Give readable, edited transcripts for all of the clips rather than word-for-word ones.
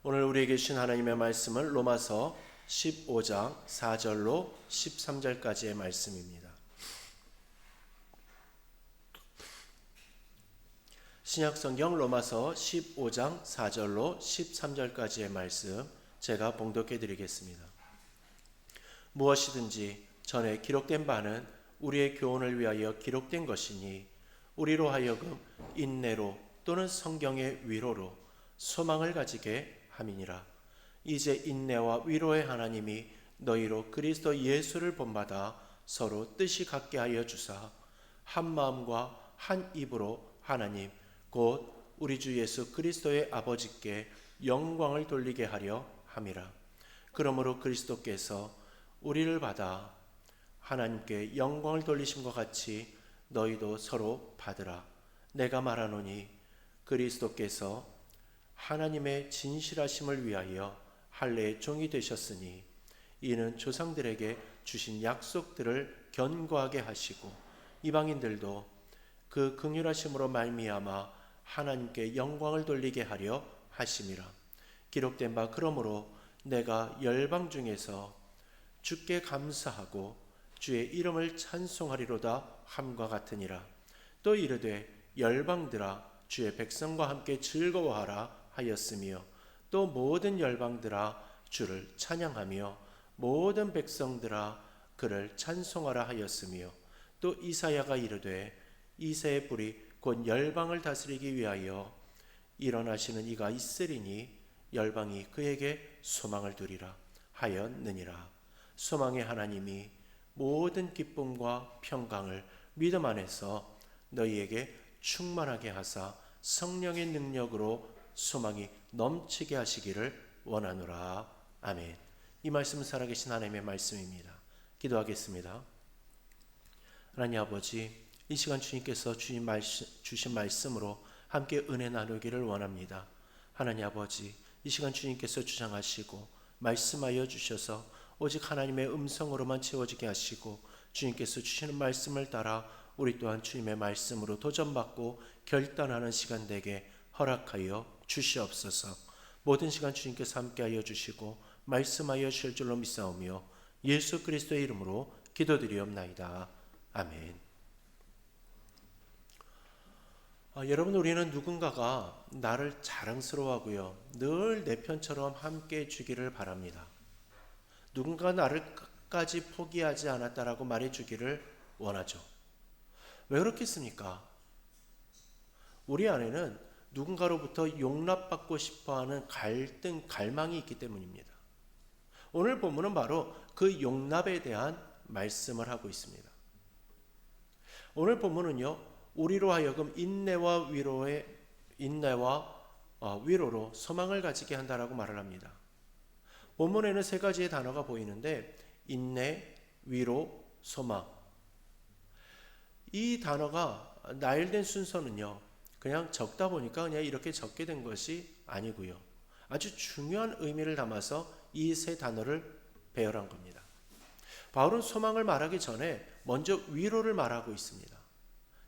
오늘 우리에게 주신 하나님의 말씀은 로마서 15장 4절로 13절까지의 말씀입니다. 신약성경 로마서 15장 4절로 13절까지의 말씀 제가 봉독해 드리겠습니다. 무엇이든지 전에 기록된 바는 우리의 교훈을 위하여 기록된 것이니 우리로 하여금 인내로 또는 성경의 위로로 소망을 가지게 함이니라. 이제 인내와 위로의 하나님이 너희로 그리스도 예수를 본받아 서로 뜻이 같게 하여 주사 한 마음과 한 입으로 하나님 곧 우리 주 예수 그리스도의 아버지께 영광을 돌리게 하려 함이라. 그러므로 그리스도께서 우리를 받아 하나님께 영광을 돌리심과 같이 너희도 서로 받으라. 내가 말하노니 그리스도께서 하나님의 진실하심을 위하여 할례의 종이 되셨으니 이는 조상들에게 주신 약속들을 견고하게 하시고 이방인들도 그 긍휼하심으로 말미암아 하나님께 영광을 돌리게 하려 하심이라. 기록된 바 그러므로 내가 열방 중에서 주께 감사하고 주의 이름을 찬송하리로다 함과 같으니라. 또 이르되 열방들아 주의 백성과 함께 즐거워하라 하였으며 또 모든 열방들아 주를 찬양하며 모든 백성들아 그를 찬송하라 하였으며 또 이사야가 이르되 이새의 뿔이 곧 열방을 다스리기 위하여 일어나시는 이가 있으리니 열방이 그에게 소망을 두리라 하였느니라. 소망의 하나님이 모든 기쁨과 평강을 믿음 안에서 너희에게 충만하게 하사 성령의 능력으로 소망이 넘치게 하시기를 원하노라. 아멘. 이 말씀은 살아계신 하나님의 말씀입니다. 기도하겠습니다. 하나님 아버지, 이 시간 주님께서 주신 말씀으로 함께 은혜 나누기를 원합니다. 하나님 아버지, 이 시간 주님께서 주장하시고 말씀하여 주셔서 오직 하나님의 음성으로만 채워지게 하시고 주님께서 주시는 말씀을 따라 우리 또한 주님의 말씀으로 도전받고 결단하는 시간 되게 허락하여 주시옵소서. 모든 시간 주님께서 함께하여 주시고 말씀하여 주실 줄로 믿사오며 예수 그리스도의 이름으로 기도드리옵나이다. 아멘. 여러분, 우리는 누군가가 나를 자랑스러워하고요, 늘 내 편처럼 함께해 주기를 바랍니다. 누군가 나를 끝까지 포기하지 않았다라고 말해주기를 원하죠. 왜 그렇겠습니까? 우리 안에는 누군가로부터 용납받고 싶어하는 갈등, 갈망이 있기 때문입니다. 오늘 본문은 바로 그 용납에 대한 말씀을 하고 있습니다. 오늘 본문은요, 우리로 하여금 인내와 위로로 소망을 가지게 한다라고 말을 합니다. 본문에는 세 가지의 단어가 보이는데 인내, 위로, 소망. 이 단어가 나열된 순서는요, 그냥 적다 보니까 그냥 이렇게 적게 된 것이 아니고요, 아주 중요한 의미를 담아서 이 세 단어를 배열한 겁니다. 바울은 소망을 말하기 전에 먼저 위로를 말하고 있습니다.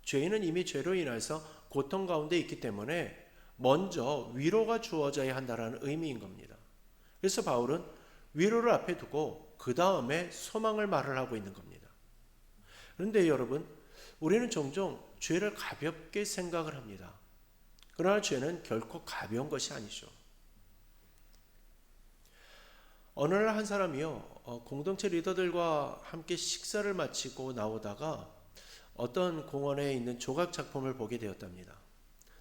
죄인은 이미 죄로 인해서 고통 가운데 있기 때문에 먼저 위로가 주어져야 한다는 의미인 겁니다. 그래서 바울은 위로를 앞에 두고 그 다음에 소망을 말을 하고 있는 겁니다. 그런데 여러분, 우리는 종종 죄를 가볍게 생각을 합니다. 그러나 죄는 결코 가벼운 것이 아니죠. 어느 날 한 사람이요, 공동체 리더들과 함께 식사를 마치고 나오다가 어떤 공원에 있는 조각 작품을 보게 되었답니다.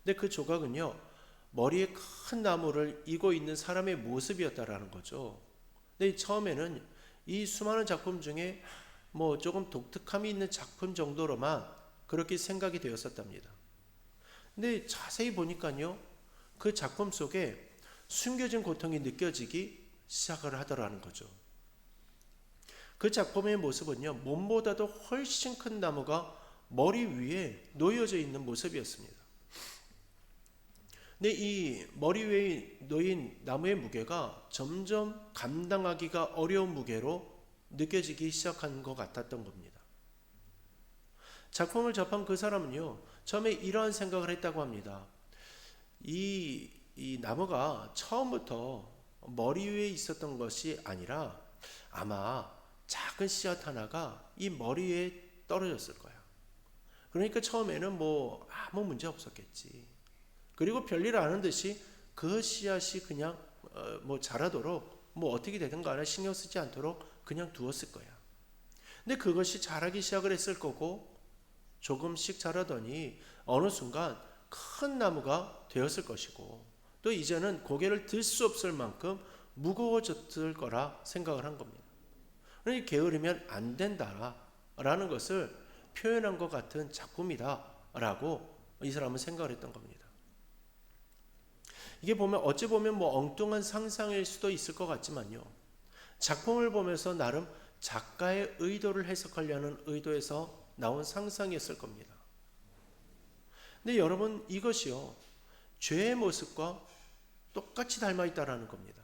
근데 그 조각은요, 머리에 큰 나무를 이고 있는 사람의 모습이었다라는 거죠. 근데 처음에는 이 수많은 작품 중에 조금 독특함이 있는 작품 정도로만 그렇게 생각이 되었었답니다. 근데 자세히 보니까요, 그 작품 속에 숨겨진 고통이 느껴지기 시작을 하더라는 거죠. 그 작품의 모습은요, 몸보다도 훨씬 큰 나무가 머리 위에 놓여져 있는 모습이었습니다. 근데 이 머리 위에 놓인 나무의 무게가 점점 감당하기가 어려운 무게로 느껴지기 시작한 것 같았던 겁니다. 작품을 접한 그 사람은요, 처음에 이러한 생각을 했다고 합니다. 이 이 나무가 처음부터 머리 위에 있었던 것이 아니라 아마 작은 씨앗 하나가 이 머리 위에 떨어졌을 거야. 그러니까 처음에는 뭐 아무 문제 없었겠지. 그리고 별일 아는 듯이 그 씨앗이 그냥 뭐 자라도록 뭐 어떻게 되든 간에 신경 쓰지 않도록 그냥 두었을 거야. 근데 그것이 자라기 시작을 했을 거고 조금씩 자라더니 어느 순간 큰 나무가 되었을 것이고 또 이제는 고개를 들 수 없을 만큼 무거워졌을 거라 생각을 한 겁니다. 그러니 게으르면 안 된다라는 것을 표현한 것 같은 작품이다라고 이 사람은 생각을 했던 겁니다. 이게 보면 어찌 보면 뭐 엉뚱한 상상일 수도 있을 것 같지만요. 작품을 보면서 나름 작가의 의도를 해석하려는 의도에서 나온 상상이었을 겁니다. 근데 여러분 이것이요. 죄의 모습과 똑같이 닮아 있다라는 겁니다.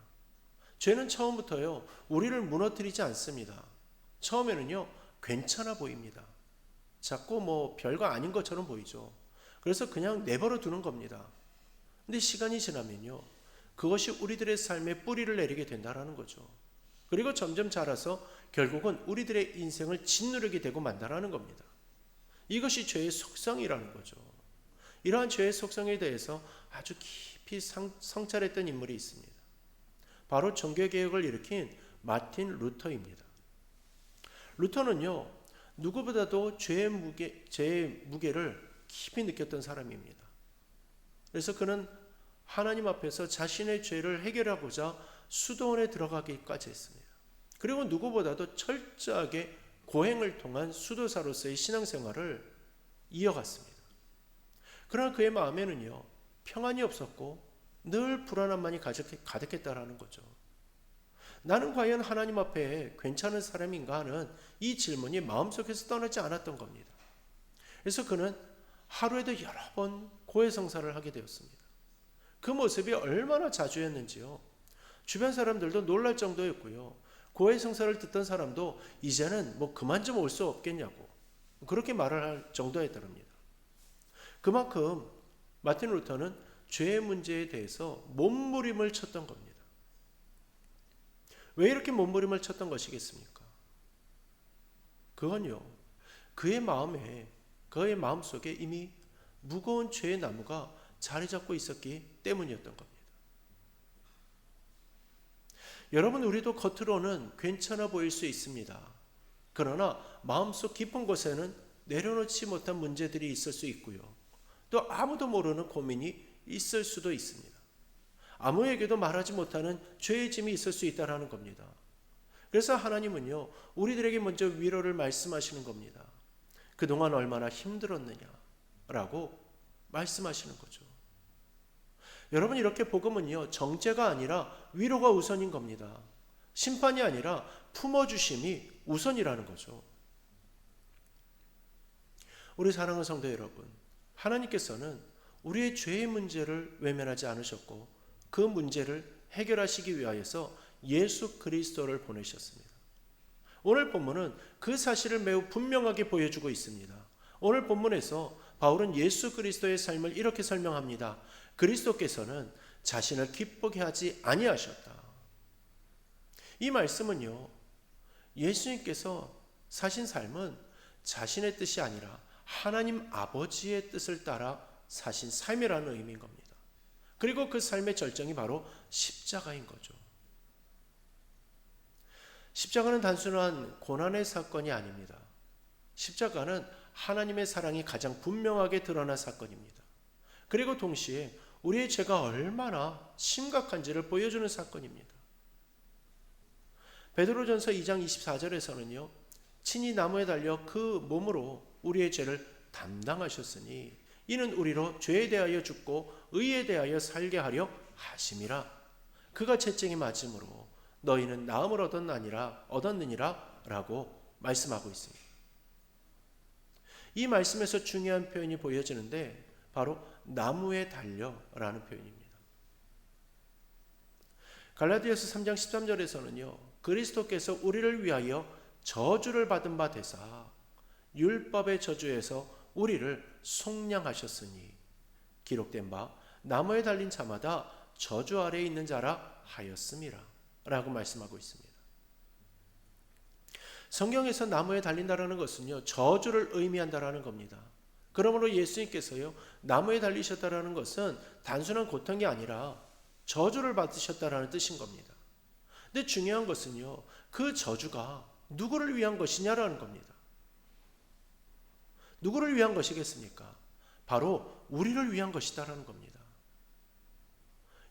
죄는 처음부터요. 우리를 무너뜨리지 않습니다. 처음에는요. 괜찮아 보입니다. 자꾸 뭐 별거 아닌 것처럼 보이죠. 그래서 그냥 내버려 두는 겁니다. 근데 시간이 지나면요. 그것이 우리들의 삶에 뿌리를 내리게 된다라는 거죠. 그리고 점점 자라서 결국은 우리들의 인생을 짓누르게 되고 만다라는 겁니다. 이것이 죄의 속성이라는 거죠. 이러한 죄의 속성에 대해서 아주 깊이 성찰했던 인물이 있습니다. 바로 종교개혁을 일으킨 마틴 루터입니다. 루터는요. 누구보다도 죄의 무게를 깊이 느꼈던 사람입니다. 그래서 그는 하나님 앞에서 자신의 죄를 해결하고자 수도원에 들어가기까지 했습니다. 그리고 누구보다도 철저하게 고행을 통한 수도사로서의 신앙생활을 이어갔습니다. 그러나 그의 마음에는요. 평안이 없었고 늘 불안함만이 가득했다라는 거죠. 나는 과연 하나님 앞에 괜찮은 사람인가 하는 이 질문이 마음속에서 떠나지 않았던 겁니다. 그래서 그는 하루에도 여러 번 고해성사를 하게 되었습니다. 그 모습이 얼마나 자주였는지요. 주변 사람들도 놀랄 정도였고요. 고해성사를 듣던 사람도 이제는 뭐 그만 좀 올 수 없겠냐고 그렇게 말을 할 정도였답니다. 그만큼 마틴 루터는 죄의 문제에 대해서 몸부림을 쳤던 겁니다. 왜 이렇게 몸부림을 쳤던 것이겠습니까? 그건요. 그의 마음속에 이미 무거운 죄의 나무가 자리 잡고 있었기 때문이었던 겁니다. 여러분 우리도 겉으로는 괜찮아 보일 수 있습니다. 그러나 마음속 깊은 곳에는 내려놓지 못한 문제들이 있을 수 있고요. 또 아무도 모르는 고민이 있을 수도 있습니다. 아무에게도 말하지 못하는 죄의 짐이 있을 수 있다는 겁니다. 그래서 하나님은요. 우리들에게 먼저 위로를 말씀하시는 겁니다. 그동안 얼마나 힘들었느냐라고 말씀하시는 거죠. 여러분 이렇게 복음은요. 정죄가 아니라 위로가 우선인 겁니다. 심판이 아니라 품어주심이 우선이라는 거죠. 우리 사랑하는 성도 여러분, 하나님께서는 우리의 죄의 문제를 외면하지 않으셨고 그 문제를 해결하시기 위하여서 예수 그리스도를 보내셨습니다. 오늘 본문은 그 사실을 매우 분명하게 보여주고 있습니다. 오늘 본문에서 바울은 예수 그리스도의 삶을 이렇게 설명합니다. 그리스도께서는 자신을 기쁘게 하지 아니하셨다. 이 말씀은요. 예수님께서 사신 삶은 자신의 뜻이 아니라 하나님 아버지의 뜻을 따라 사신 삶이라는 의미인 겁니다. 그리고 그 삶의 절정이 바로 십자가인 거죠. 십자가는 단순한 고난의 사건이 아닙니다. 십자가는 하나님의 사랑이 가장 분명하게 드러난 사건입니다. 그리고 동시에 우리의 죄가 얼마나 심각한지를 보여주는 사건입니다. 베드로전서 2장 24절에서는요. 친히 나무에 달려 그 몸으로 우리의 죄를 담당하셨으니 이는 우리로 죄에 대하여 죽고 의에 대하여 살게 하려 하심이라. 그가 채찍이 맞음으로 너희는 나음을 얻었느니라 라고 말씀하고 있습니다. 이 말씀에서 중요한 표현이 보여지는데 바로 나무에 달려라는 표현입니다. 갈라디아서 3장 13절에서는요. 그리스도께서 우리를 위하여 저주를 받은 바 되사 율법의 저주에서 우리를 속량하셨으니 기록된 바 나무에 달린 자마다 저주 아래에 있는 자라 하였음이라 라고 말씀하고 있습니다. 성경에서 나무에 달린다라는 것은요, 저주를 의미한다라는 겁니다. 그러므로 예수님께서요, 나무에 달리셨다라는 것은 단순한 고통이 아니라 저주를 받으셨다라는 뜻인 겁니다. 근데 중요한 것은요, 그 저주가 누구를 위한 것이냐라는 겁니다. 누구를 위한 것이겠습니까? 바로 우리를 위한 것이다라는 겁니다.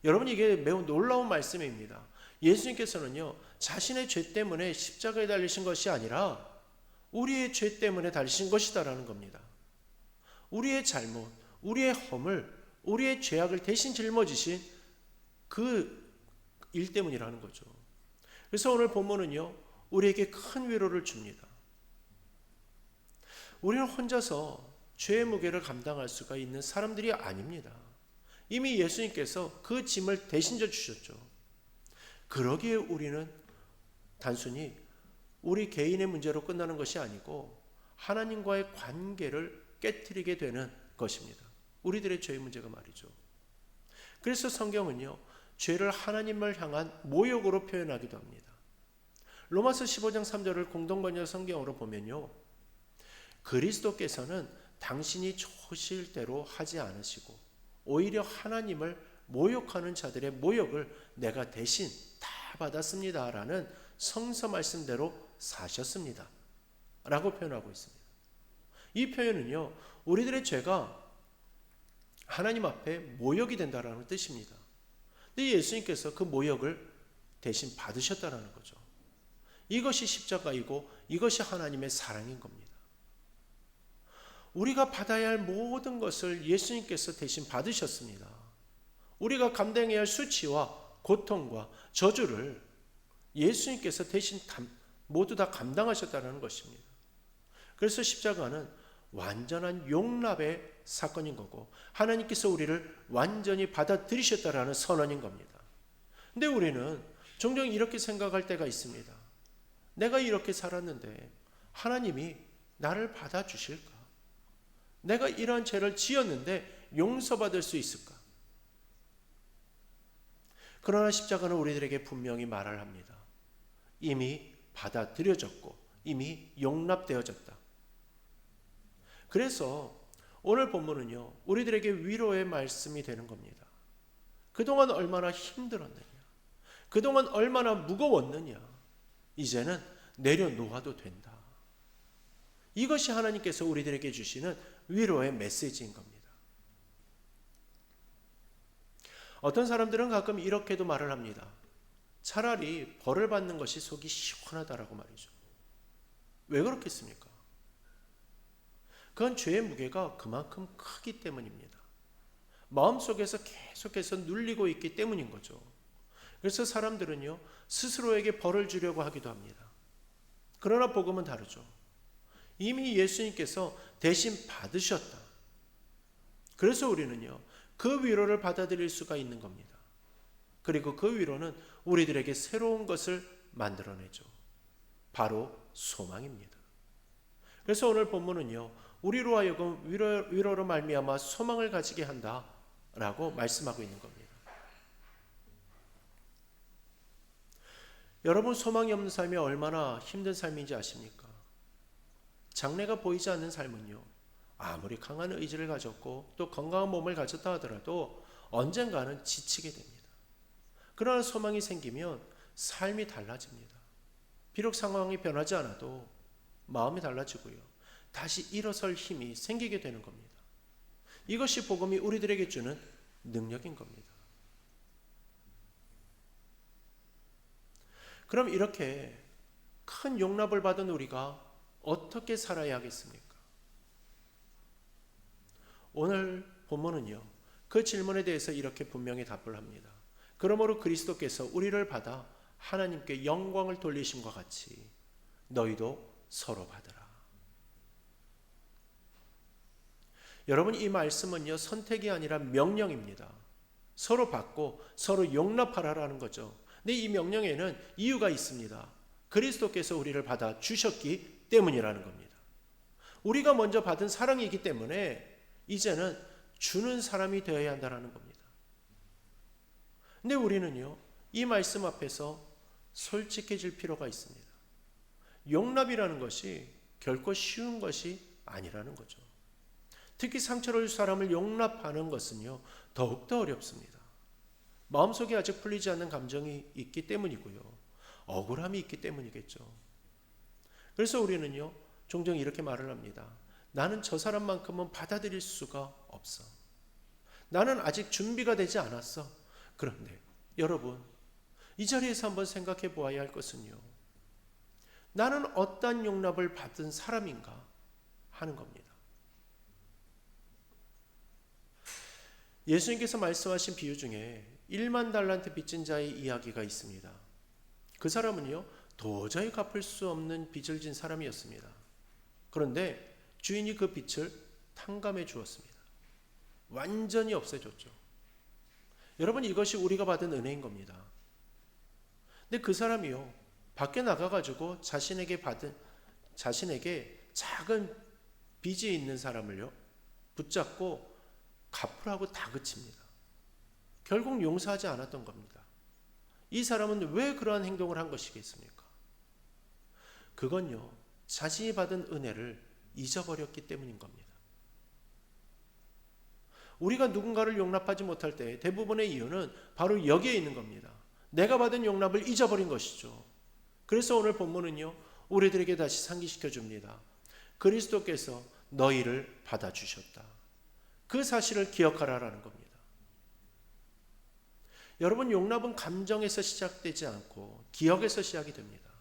여러분, 이게 매우 놀라운 말씀입니다. 예수님께서는요, 자신의 죄 때문에 십자가에 달리신 것이 아니라 우리의 죄 때문에 달리신 것이다라는 겁니다. 우리의 잘못, 우리의 허물, 우리의 죄악을 대신 짊어지신 그 일 때문이라는 거죠. 그래서 오늘 본문은요, 우리에게 큰 위로를 줍니다. 우리는 혼자서 죄의 무게를 감당할 수가 있는 사람들이 아닙니다. 이미 예수님께서 그 짐을 대신 져 주셨죠. 그러기에 우리는 단순히 우리 개인의 문제로 끝나는 것이 아니고 하나님과의 관계를 깨트리게 되는 것입니다. 우리들의 죄의 문제가 말이죠. 그래서 성경은요, 죄를 하나님을 향한 모욕으로 표현하기도 합니다. 로마서 15장 3절을 공동번역 성경으로 보면요, 그리스도께서는 당신이 좋으실 대로 하지 않으시고 오히려 하나님을 모욕하는 자들의 모욕을 내가 대신 다 받았습니다 라는 성서 말씀대로 사셨습니다 라고 표현하고 있습니다. 이 표현은요, 우리들의 죄가 하나님 앞에 모욕이 된다라는 뜻입니다. 근데 예수님께서 그 모욕을 대신 받으셨다라는 거죠. 이것이 십자가이고 이것이 하나님의 사랑인 겁니다. 우리가 받아야 할 모든 것을 예수님께서 대신 받으셨습니다. 우리가 감당해야 할 수치와 고통과 저주를 예수님께서 대신 모두 다 감당하셨다는 것입니다. 그래서 십자가는 완전한 용납의 사건인 거고 하나님께서 우리를 완전히 받아들이셨다라는 선언인 겁니다. 근데 우리는 종종 이렇게 생각할 때가 있습니다. 내가 이렇게 살았는데 하나님이 나를 받아주실까? 내가 이런 죄를 지었는데 용서받을 수 있을까? 그러나 십자가는 우리들에게 분명히 말을 합니다. 이미 받아들여졌고 이미 용납되어졌다. 그래서 오늘 본문은요, 우리들에게 위로의 말씀이 되는 겁니다. 그동안 얼마나 힘들었느냐, 그동안 얼마나 무거웠느냐, 이제는 내려놓아도 된다. 이것이 하나님께서 우리들에게 주시는 위로의 메시지인 겁니다. 어떤 사람들은 가끔 이렇게도 말을 합니다. 차라리 벌을 받는 것이 속이 시원하다라고 말이죠. 왜 그렇겠습니까? 그건 죄의 무게가 그만큼 크기 때문입니다. 마음속에서 계속해서 눌리고 있기 때문인 거죠. 그래서 사람들은요, 스스로에게 벌을 주려고 하기도 합니다. 그러나 복음은 다르죠. 이미 예수님께서 대신 받으셨다. 그래서 우리는요, 그 위로를 받아들일 수가 있는 겁니다. 그리고 그 위로는 우리들에게 새로운 것을 만들어내죠. 바로 소망입니다. 그래서 오늘 본문은요, 우리로 하여금 위로로 말미암아 소망을 가지게 한다라고 말씀하고 있는 겁니다. 여러분, 소망이 없는 삶이 얼마나 힘든 삶인지 아십니까? 장래가 보이지 않는 삶은요, 아무리 강한 의지를 가졌고 또 건강한 몸을 가졌다 하더라도 언젠가는 지치게 됩니다. 그러나 소망이 생기면 삶이 달라집니다. 비록 상황이 변하지 않아도 마음이 달라지고요, 다시 일어설 힘이 생기게 되는 겁니다. 이것이 복음이 우리들에게 주는 능력인 겁니다. 그럼 이렇게 큰 용납을 받은 우리가 어떻게 살아야 하겠습니까? 오늘 본문은요, 그 질문에 대해서 이렇게 분명히 답을 합니다. 그러므로 그리스도께서 우리를 받아 하나님께 영광을 돌리심과 같이 너희도 서로 받으라. 여러분, 이 말씀은요, 선택이 아니라 명령입니다. 서로 받고 서로 용납하라라는 거죠. 근데 이 명령에는 이유가 있습니다. 그리스도께서 우리를 받아 주셨기 때문이라는 겁니다. 우리가 먼저 받은 사랑이기 때문에 이제는 주는 사람이 되어야 한다는 겁니다. 근데 우리는요, 이 말씀 앞에서 솔직해질 필요가 있습니다. 용납이라는 것이 결코 쉬운 것이 아니라는 거죠. 특히 상처를 줄 사람을 용납하는 것은요, 더욱더 어렵습니다. 마음속에 아직 풀리지 않는 감정이 있기 때문이고요. 억울함이 있기 때문이겠죠. 그래서 우리는요, 종종 이렇게 말을 합니다. 나는 저 사람만큼은 받아들일 수가 없어. 나는 아직 준비가 되지 않았어. 그런데 여러분, 이 자리에서 한번 생각해 보아야 할 것은요, 나는 어떤 용납을 받은 사람인가 하는 겁니다. 예수님께서 말씀하신 비유 중에 1만 달란트 빚진 자의 이야기가 있습니다. 그 사람은요, 도저히 갚을 수 없는 빚을 진 사람이었습니다. 그런데 주인이 그 빚을 탕감해 주었습니다. 완전히 없애줬죠. 여러분, 이것이 우리가 받은 은혜인 겁니다. 근데 그 사람이요, 밖에 나가가지고 자신에게 작은 빚이 있는 사람을요, 붙잡고 갚으라고 다그칩니다. 결국 용서하지 않았던 겁니다. 이 사람은 왜 그러한 행동을 한 것이겠습니까? 그건요, 자신이 받은 은혜를 잊어버렸기 때문인 겁니다. 우리가 누군가를 용납하지 못할 때 대부분의 이유는 바로 여기에 있는 겁니다. 내가 받은 용납을 잊어버린 것이죠. 그래서 오늘 본문은요, 우리들에게 다시 상기시켜 줍니다. 그리스도께서 너희를 받아주셨다. 그 사실을 기억하라라는 겁니다. 여러분, 용납은 감정에서 시작되지 않고 기억에서 시작이 됩니다.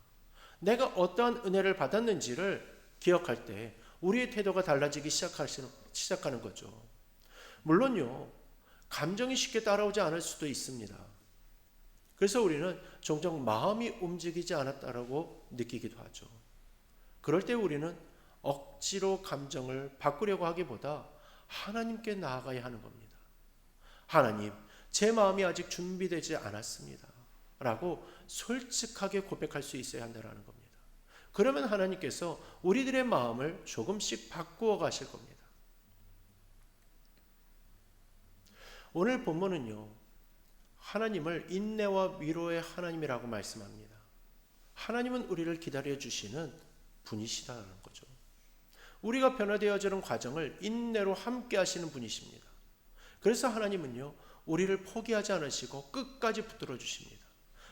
내가 어떠한 은혜를 받았는지를 기억할 때 우리의 태도가 달라지기 시작하는 거죠. 물론요, 감정이 쉽게 따라오지 않을 수도 있습니다. 그래서 우리는 종종 마음이 움직이지 않았다라고 느끼기도 하죠. 그럴 때 우리는 억지로 감정을 바꾸려고 하기보다 하나님께 나아가야 하는 겁니다. 하나님, 제 마음이 아직 준비되지 않았습니다. 라고 솔직하게 고백할 수 있어야 한다는 겁니다. 그러면 하나님께서 우리들의 마음을 조금씩 바꾸어 가실 겁니다. 오늘 본문은요, 하나님을 인내와 위로의 하나님이라고 말씀합니다. 하나님은 우리를 기다려 주시는 분이시다는 거죠. 우리가 변화되어지는 과정을 인내로 함께 하시는 분이십니다. 그래서 하나님은요, 우리를 포기하지 않으시고 끝까지 붙들어 주십니다.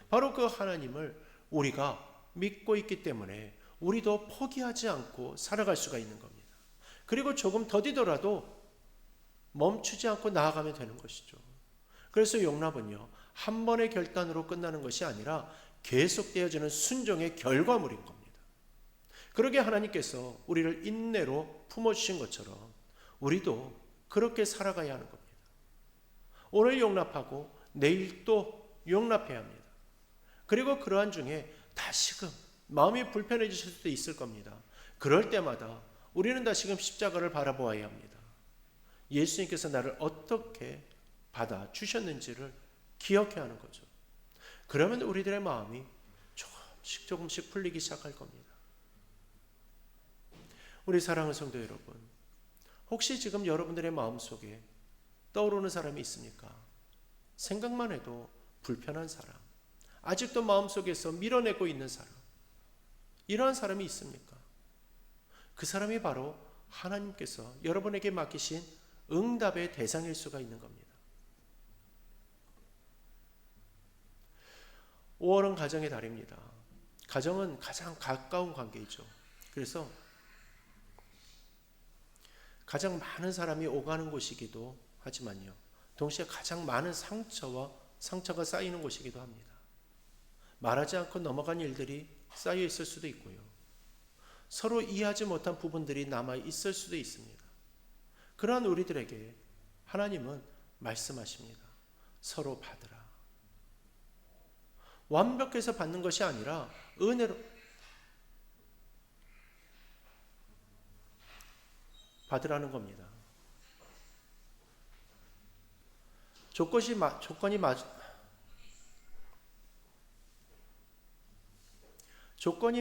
바로 그 하나님을 우리가 믿고 있기 때문에 우리도 포기하지 않고 살아갈 수가 있는 겁니다. 그리고 조금 더디더라도 멈추지 않고 나아가면 되는 것이죠. 그래서 용납은요, 한 번의 결단으로 끝나는 것이 아니라 계속되어지는 순종의 결과물인 겁니다. 그러게 하나님께서 우리를 인내로 품어주신 것처럼 우리도 그렇게 살아가야 하는 겁니다. 오늘 용납하고 내일 또 용납해야 합니다. 그리고 그러한 중에 다시금 마음이 불편해지실 수도 있을 겁니다. 그럴 때마다 우리는 다시금 십자가를 바라보아야 합니다. 예수님께서 나를 어떻게 받아주셨는지를 기억해야 하는 거죠. 그러면 우리들의 마음이 조금씩 풀리기 시작할 겁니다. 우리 사랑하는 성도 여러분, 혹시 지금 여러분들의 마음속에 떠오르는 사람이 있습니까? 생각만 해도 불편한 사람, 아직도 마음속에서 밀어내고 있는 사람, 이러한 사람이 있습니까? 그 사람이 바로 하나님께서 여러분에게 맡기신 응답의 대상일 수가 있는 겁니다. 5월은 가정의 달입니다. 가정은 가장 가까운 관계이죠. 그래서 가장 많은 사람이 오가는 곳이기도 하지만요, 동시에 가장 많은 상처가 쌓이는 곳이기도 합니다. 말하지 않고 넘어간 일들이 쌓여 있을 수도 있고요, 서로 이해하지 못한 부분들이 남아 있을 수도 있습니다. 그러한 우리들에게 하나님은 말씀하십니다. 서로 받으라. 완벽해서 받는 것이 아니라 은혜로 받으라는 겁니다. 조건이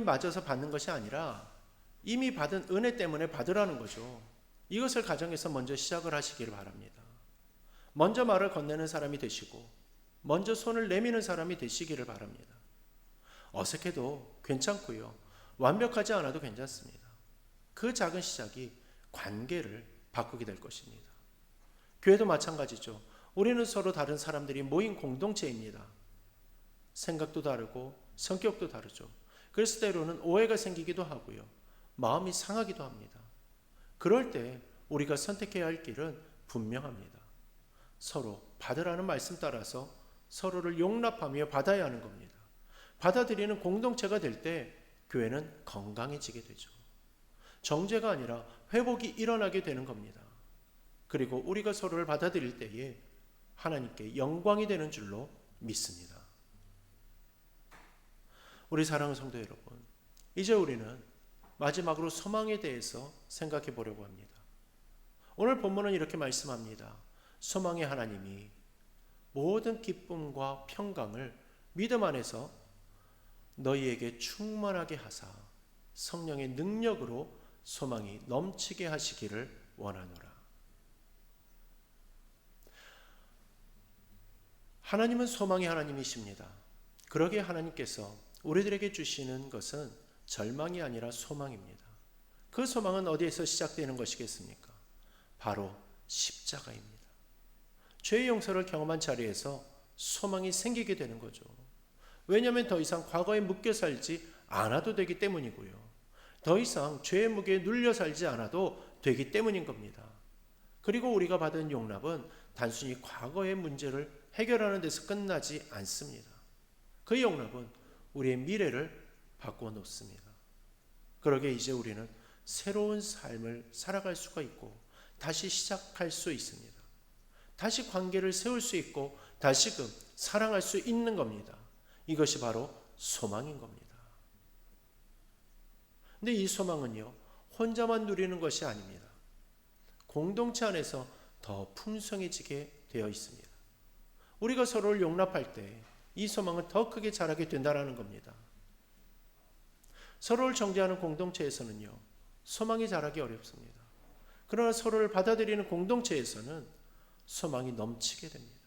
맞아서 받는 것이 아니라 이미 받은 은혜 때문에 받으라는 거죠. 이것을 가정에서 먼저 시작을 하시기를 바랍니다. 먼저 말을 건네는 사람이 되시고 먼저 손을 내미는 사람이 되시기를 바랍니다. 어색해도 괜찮고요. 완벽하지 않아도 괜찮습니다. 그 작은 시작이 관계를 바꾸게 될 것입니다. 교회도 마찬가지죠. 우리는 서로 다른 사람들이 모인 공동체입니다. 생각도 다르고 성격도 다르죠. 그래서 때로는 오해가 생기기도 하고요. 마음이 상하기도 합니다. 그럴 때 우리가 선택해야 할 길은 분명합니다. 서로 받으라는 말씀 따라서 서로를 용납하며 받아야 하는 겁니다. 받아들이는 공동체가 될 때 교회는 건강해지게 되죠. 정죄가 아니라 회복이 일어나게 되는 겁니다. 그리고 우리가 서로를 받아들일 때에 하나님께 영광이 되는 줄로 믿습니다. 우리 사랑하는 성도 여러분, 이제 우리는 마지막으로 소망에 대해서 생각해 보려고 합니다. 오늘 본문은 이렇게 말씀합니다. 소망의 하나님이 모든 기쁨과 평강을 믿음 안에서 너희에게 충만하게 하사 성령의 능력으로 소망이 넘치게 하시기를 원하노라. 하나님은 소망의 하나님이십니다. 그러기에 하나님께서 우리들에게 주시는 것은 절망이 아니라 소망입니다. 그 소망은 어디에서 시작되는 것이겠습니까? 바로 십자가입니다. 죄의 용서를 경험한 자리에서 소망이 생기게 되는 거죠. 왜냐하면 더 이상 과거에 묶여 살지 않아도 되기 때문이고요. 더 이상 죄의 무게에 눌려 살지 않아도 되기 때문인 겁니다. 그리고 우리가 받은 용납은 단순히 과거의 문제를 해결하는 데서 끝나지 않습니다. 그 용납은 우리의 미래를 바꿔 놓습니다. 그러기에 이제 우리는 새로운 삶을 살아갈 수가 있고 다시 시작할 수 있습니다. 다시 관계를 세울 수 있고 다시금 사랑할 수 있는 겁니다. 이것이 바로 소망인 겁니다. 근데 이 소망은요, 혼자만 누리는 것이 아닙니다. 공동체 안에서 더 풍성해지게 되어 있습니다. 우리가 서로를 용납할 때 이 소망은 더 크게 자라게 된다는 겁니다. 서로를 정죄하는 공동체에서는요, 소망이 자라기 어렵습니다. 그러나 서로를 받아들이는 공동체에서는 소망이 넘치게 됩니다.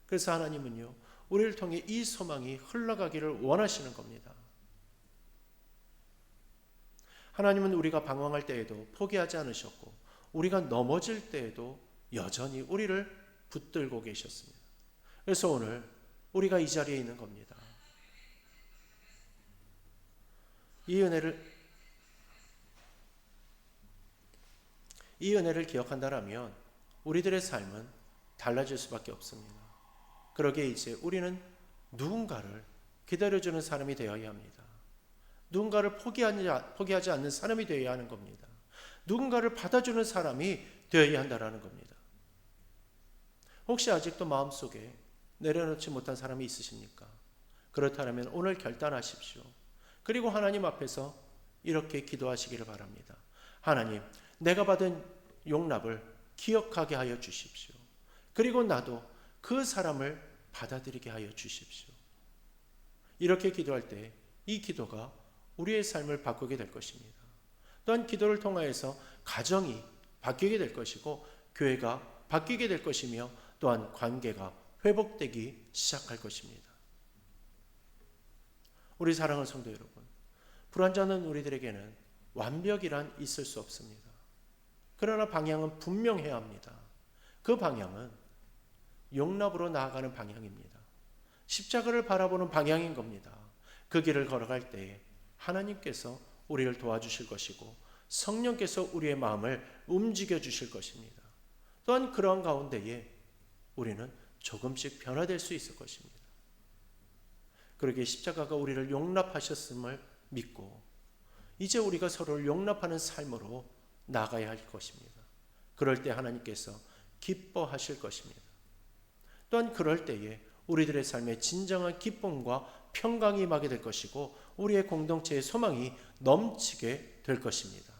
그래서 하나님은요, 우리를 통해 이 소망이 흘러가기를 원하시는 겁니다. 하나님은 우리가 방황할 때에도 포기하지 않으셨고 우리가 넘어질 때에도 여전히 우리를 붙들고 계셨습니다. 그래서 오늘 우리가 이 자리에 있는 겁니다. 이 은혜를 기억한다면 우리들의 삶은 달라질 수밖에 없습니다. 그러기에 이제 우리는 누군가를 기다려주는 사람이 되어야 합니다. 누군가를 포기하지 않는 사람이 되어야 하는 겁니다. 누군가를 받아주는 사람이 되어야 한다는 겁니다. 혹시 아직도 마음속에 내려놓지 못한 사람이 있으십니까? 그렇다면 오늘 결단하십시오. 그리고 하나님 앞에서 이렇게 기도하시기를 바랍니다. 하나님, 내가 받은 용납을 기억하게 하여 주십시오. 그리고 나도 그 사람을 받아들이게 하여 주십시오. 이렇게 기도할 때 이 기도가 우리의 삶을 바꾸게 될 것입니다. 또한 기도를 통하여서 가정이 바뀌게 될 것이고 교회가 바뀌게 될 것이며 또한 관계가 회복되기 시작할 것입니다. 우리 사랑하는 성도 여러분, 불완전한 우리들에게는 완벽이란 있을 수 없습니다. 그러나 방향은 분명해야 합니다. 그 방향은 용납으로 나아가는 방향입니다. 십자가를 바라보는 방향인 겁니다. 그 길을 걸어갈 때에 하나님께서 우리를 도와주실 것이고 성령께서 우리의 마음을 움직여 주실 것입니다. 또한 그러한 가운데에 우리는 조금씩 변화될 수 있을 것입니다. 그러기에 십자가가 우리를 용납하셨음을 믿고 이제 우리가 서로를 용납하는 삶으로 나가야 할 것입니다. 그럴 때 하나님께서 기뻐하실 것입니다. 또한 그럴 때에 우리들의 삶에 진정한 기쁨과 평강이 임하게 될 것이고 우리의 공동체의 소망이 넘치게 될 것입니다.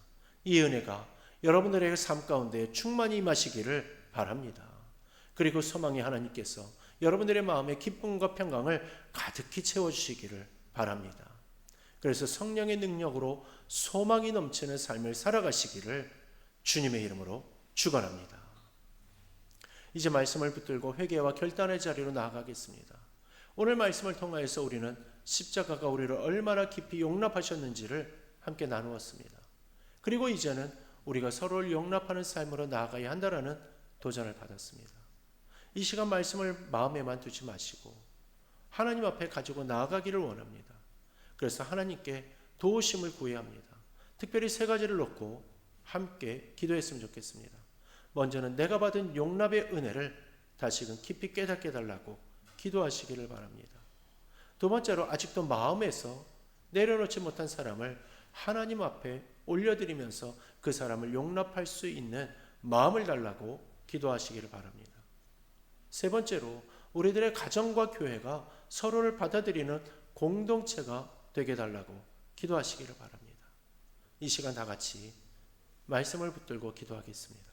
이 은혜가 여러분들의 삶 가운데 충만히 임하시기를 바랍니다. 그리고 소망의 하나님께서 여러분들의 마음에 기쁨과 평강을 가득히 채워주시기를 바랍니다. 그래서 성령의 능력으로 소망이 넘치는 삶을 살아가시기를 주님의 이름으로 축원합니다. 이제 말씀을 붙들고 회개와 결단의 자리로 나아가겠습니다. 오늘 말씀을 통하여서 우리는 십자가가 우리를 얼마나 깊이 용납하셨는지를 함께 나누었습니다. 그리고 이제는 우리가 서로를 용납하는 삶으로 나아가야 한다라는 도전을 받았습니다. 이 시간 말씀을 마음에만 두지 마시고 하나님 앞에 가지고 나아가기를 원합니다. 그래서 하나님께 도우심을 구해야 합니다. 특별히 세 가지를 놓고 함께 기도했으면 좋겠습니다. 먼저는 내가 받은 용납의 은혜를 다시금 깊이 깨닫게 달라고 기도하시기를 바랍니다. 두 번째로 아직도 마음에서 내려놓지 못한 사람을 하나님 앞에 올려드리면서 그 사람을 용납할 수 있는 마음을 달라고 기도하시기를 바랍니다. 세 번째로 우리들의 가정과 교회가 서로를 받아들이는 공동체가 되게 달라고 기도하시기를 바랍니다. 이 시간 다 같이 말씀을 붙들고 기도하겠습니다.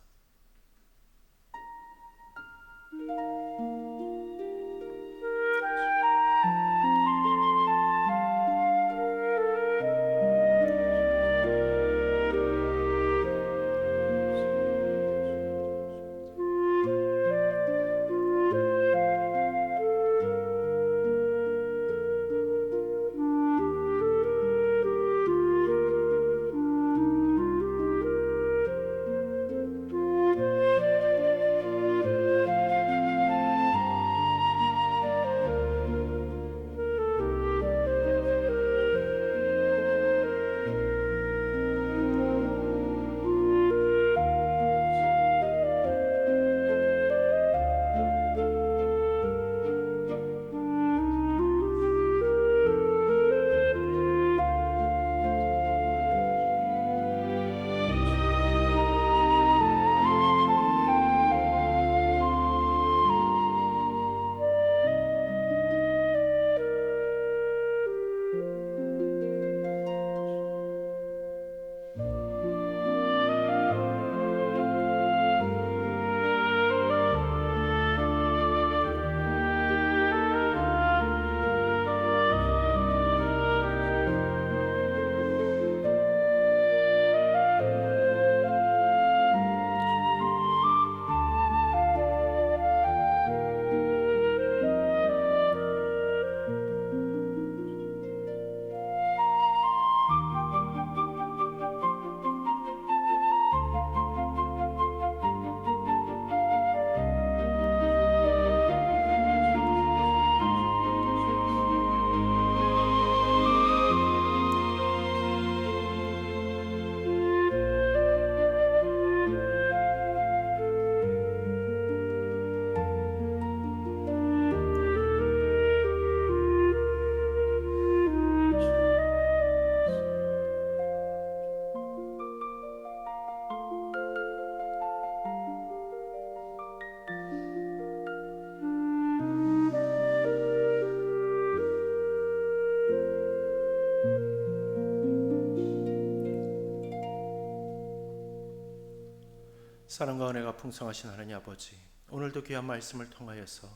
사랑과 은혜가 풍성하신 하나님 아버지, 오늘도 귀한 말씀을 통하여서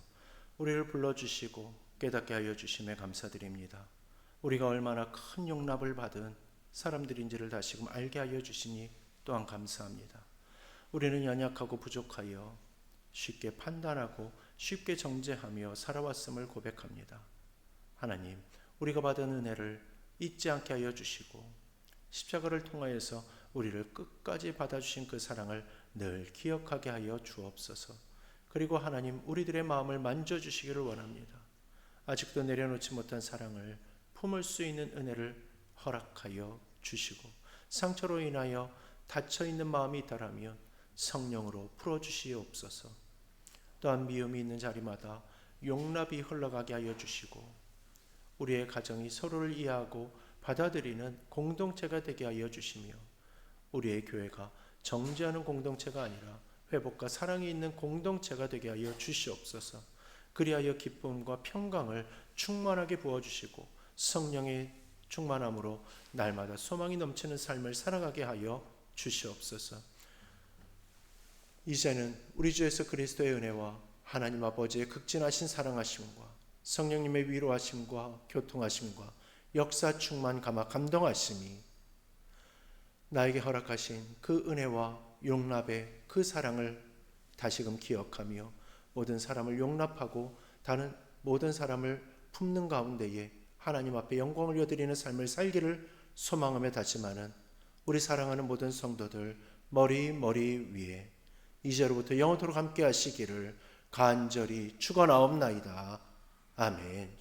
우리를 불러주시고 깨닫게 하여 주심에 감사드립니다. 우리가 얼마나 큰 용납을 받은 사람들인지를 다시금 알게 하여 주시니 또한 감사합니다. 우리는 연약하고 부족하여 쉽게 판단하고 쉽게 정죄하며 살아왔음을 고백합니다. 하나님, 우리가 받은 은혜를 잊지 않게 하여 주시고 십자가를 통하여서 우리를 끝까지 받아주신 그 사랑을 늘 기억하게 하여 주옵소서. 그리고 하나님, 우리들의 마음을 만져주시기를 원합니다. 아직도 내려놓지 못한 사랑을 품을 수 있는 은혜를 허락하여 주시고, 상처로 인하여 닫혀있는 마음이 있다라면 성령으로 풀어주시옵소서. 또한 미움이 있는 자리마다 용납이 흘러가게 하여 주시고, 우리의 가정이 서로를 이해하고 받아들이는 공동체가 되게 하여 주시며, 우리의 교회가 정죄하는 공동체가 아니라 회복과 사랑이 있는 공동체가 되게 하여 주시옵소서. 그리하여 기쁨과 평강을 충만하게 부어주시고 성령의 충만함으로 날마다 소망이 넘치는 삶을 살아가게 하여 주시옵소서. 이제는 우리 주 예수 그리스도의 은혜와 하나님 아버지의 극진하신 사랑하심과 성령님의 위로하심과 교통하심과 역사 충만 감화 감동하심이 나에게 허락하신 그 은혜와 용납의 그 사랑을 다시금 기억하며 모든 사람을 용납하고 다른 모든 사람을 품는 가운데에 하나님 앞에 영광을 여드리는 삶을 살기를 소망하며 다짐하는 우리 사랑하는 모든 성도들 머리 위에 이제로부터 영원토록 함께 하시기를 간절히 축원하옵나이다. 아멘.